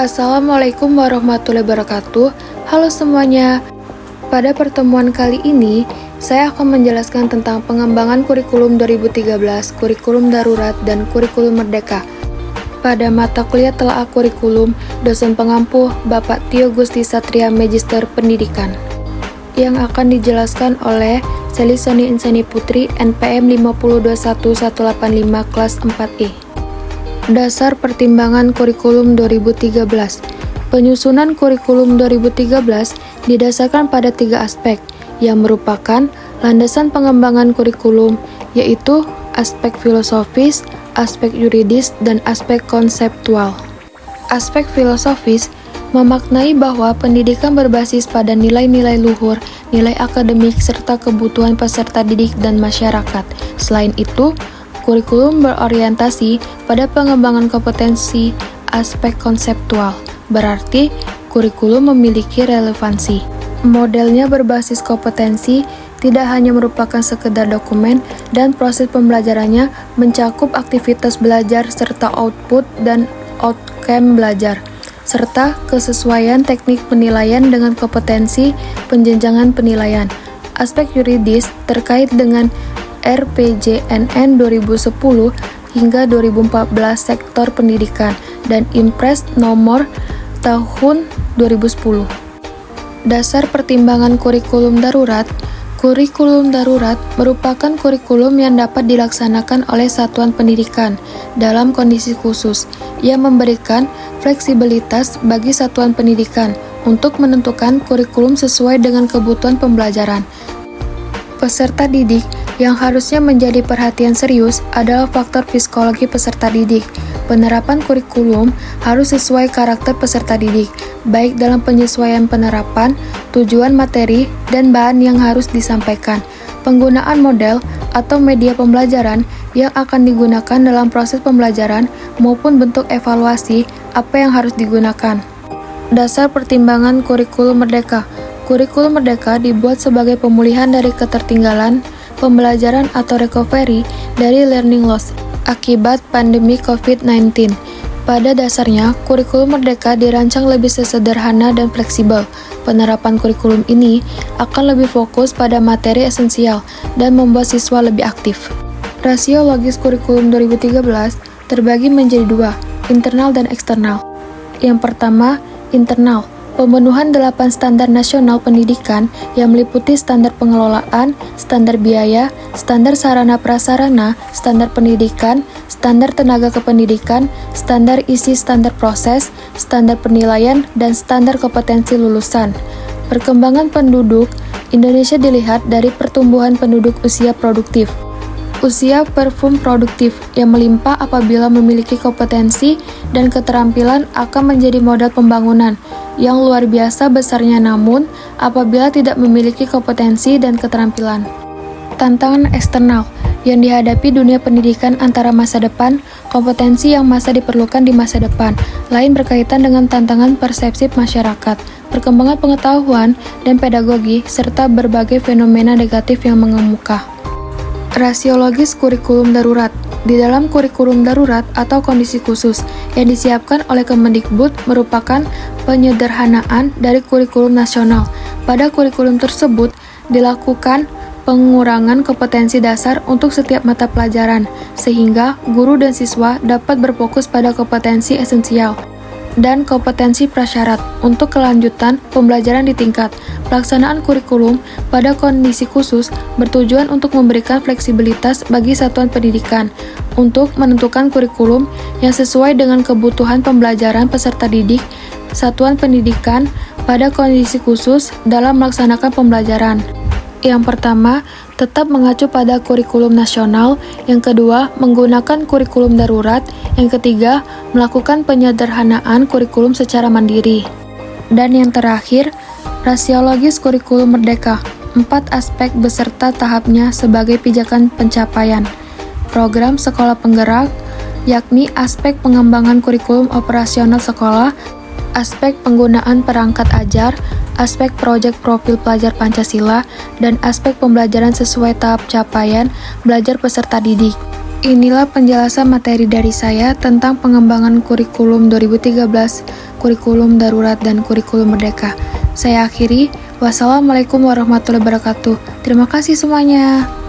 Assalamualaikum warahmatullahi wabarakatuh. Halo semuanya. Pada pertemuan kali ini, saya akan menjelaskan tentang pengembangan kurikulum 2013, kurikulum darurat, dan kurikulum merdeka. Pada mata kuliah Telaah Kurikulum, dosen pengampu Bapak Tio Gusti Satria Magister Pendidikan, yang akan dijelaskan oleh Sally Sony Insani Putri, NPM 5021185 kelas 4E. Dasar pertimbangan kurikulum 2013. Penyusunan kurikulum 2013 didasarkan pada 3 aspek yang merupakan landasan pengembangan kurikulum, yaitu aspek filosofis, aspek yuridis, dan aspek konseptual. Aspek filosofis memaknai bahwa pendidikan berbasis pada nilai-nilai luhur, nilai akademik, serta kebutuhan peserta didik dan masyarakat. Selain itu, kurikulum berorientasi pada pengembangan kompetensi. Aspek konseptual berarti kurikulum memiliki relevansi. Modelnya berbasis kompetensi, tidak hanya merupakan sekedar dokumen, dan proses pembelajarannya mencakup aktivitas belajar serta output dan outcome belajar, serta kesesuaian teknik penilaian dengan kompetensi penjenjangan penilaian. Aspek yuridis terkait dengan RPJMN 2010 hingga 2014 sektor pendidikan dan Impres nomor tahun 2010. Dasar pertimbangan kurikulum darurat. Kurikulum darurat merupakan kurikulum yang dapat dilaksanakan oleh satuan pendidikan dalam kondisi khusus yang memberikan fleksibilitas bagi satuan pendidikan untuk menentukan kurikulum sesuai dengan kebutuhan pembelajaran. Peserta didik yang harusnya menjadi perhatian serius adalah faktor psikologi peserta didik. Penerapan kurikulum harus sesuai karakter peserta didik, baik dalam penyesuaian penerapan, tujuan materi, dan bahan yang harus disampaikan. Penggunaan model atau media pembelajaran yang akan digunakan dalam proses pembelajaran maupun bentuk evaluasi apa yang harus digunakan. Dasar pertimbangan kurikulum merdeka. Kurikulum merdeka dibuat sebagai pemulihan dari ketertinggalan pembelajaran atau recovery dari learning loss akibat pandemi COVID-19. Pada dasarnya, kurikulum merdeka dirancang lebih sesederhana dan fleksibel. Penerapan kurikulum ini akan lebih fokus pada materi esensial dan membuat siswa lebih aktif. Rasio logis kurikulum 2013 terbagi menjadi 2, internal dan eksternal. Yang pertama, internal. Pemenuhan 8 standar nasional pendidikan yang meliputi standar pengelolaan, standar biaya, standar sarana prasarana, standar pendidikan, standar tenaga kependidikan, standar isi standar proses, standar penilaian, dan standar kompetensi lulusan. Perkembangan penduduk Indonesia dilihat dari pertumbuhan penduduk usia produktif. Usia perfum produktif yang melimpah apabila memiliki kompetensi dan keterampilan akan menjadi modal pembangunan yang luar biasa besarnya, namun apabila tidak memiliki kompetensi dan keterampilan. Tantangan eksternal yang dihadapi dunia pendidikan antara masa depan, kompetensi yang masa diperlukan di masa depan, lain berkaitan dengan tantangan persepsi masyarakat, perkembangan pengetahuan dan pedagogi, serta berbagai fenomena negatif yang mengemuka. Rasiologis kurikulum darurat. Di dalam kurikulum darurat atau kondisi khusus yang disiapkan oleh Kemendikbud merupakan penyederhanaan dari kurikulum nasional. Pada kurikulum tersebut dilakukan pengurangan kompetensi dasar untuk setiap mata pelajaran, sehingga guru dan siswa dapat berfokus pada kompetensi esensial dan kompetensi prasyarat untuk kelanjutan pembelajaran di tingkat. Pelaksanaan kurikulum pada kondisi khusus bertujuan untuk memberikan fleksibilitas bagi satuan pendidikan untuk menentukan kurikulum yang sesuai dengan kebutuhan pembelajaran peserta didik satuan pendidikan pada kondisi khusus dalam melaksanakan pembelajaran. Yang pertama, tetap mengacu pada kurikulum nasional. Yang kedua, menggunakan kurikulum darurat. Yang ketiga, melakukan penyederhanaan kurikulum secara mandiri. Dan yang terakhir, rasiologis kurikulum merdeka. 4 aspek beserta tahapnya sebagai pijakan pencapaian program sekolah penggerak, yakni aspek pengembangan kurikulum operasional sekolah, aspek penggunaan perangkat ajar, aspek proyek profil pelajar Pancasila, dan aspek pembelajaran sesuai tahap capaian belajar peserta didik. Inilah penjelasan materi dari saya tentang pengembangan kurikulum 2013. kurikulum darurat, dan kurikulum merdeka. Saya akhiri, wassalamualaikum warahmatullahi wabarakatuh. Terima kasih semuanya.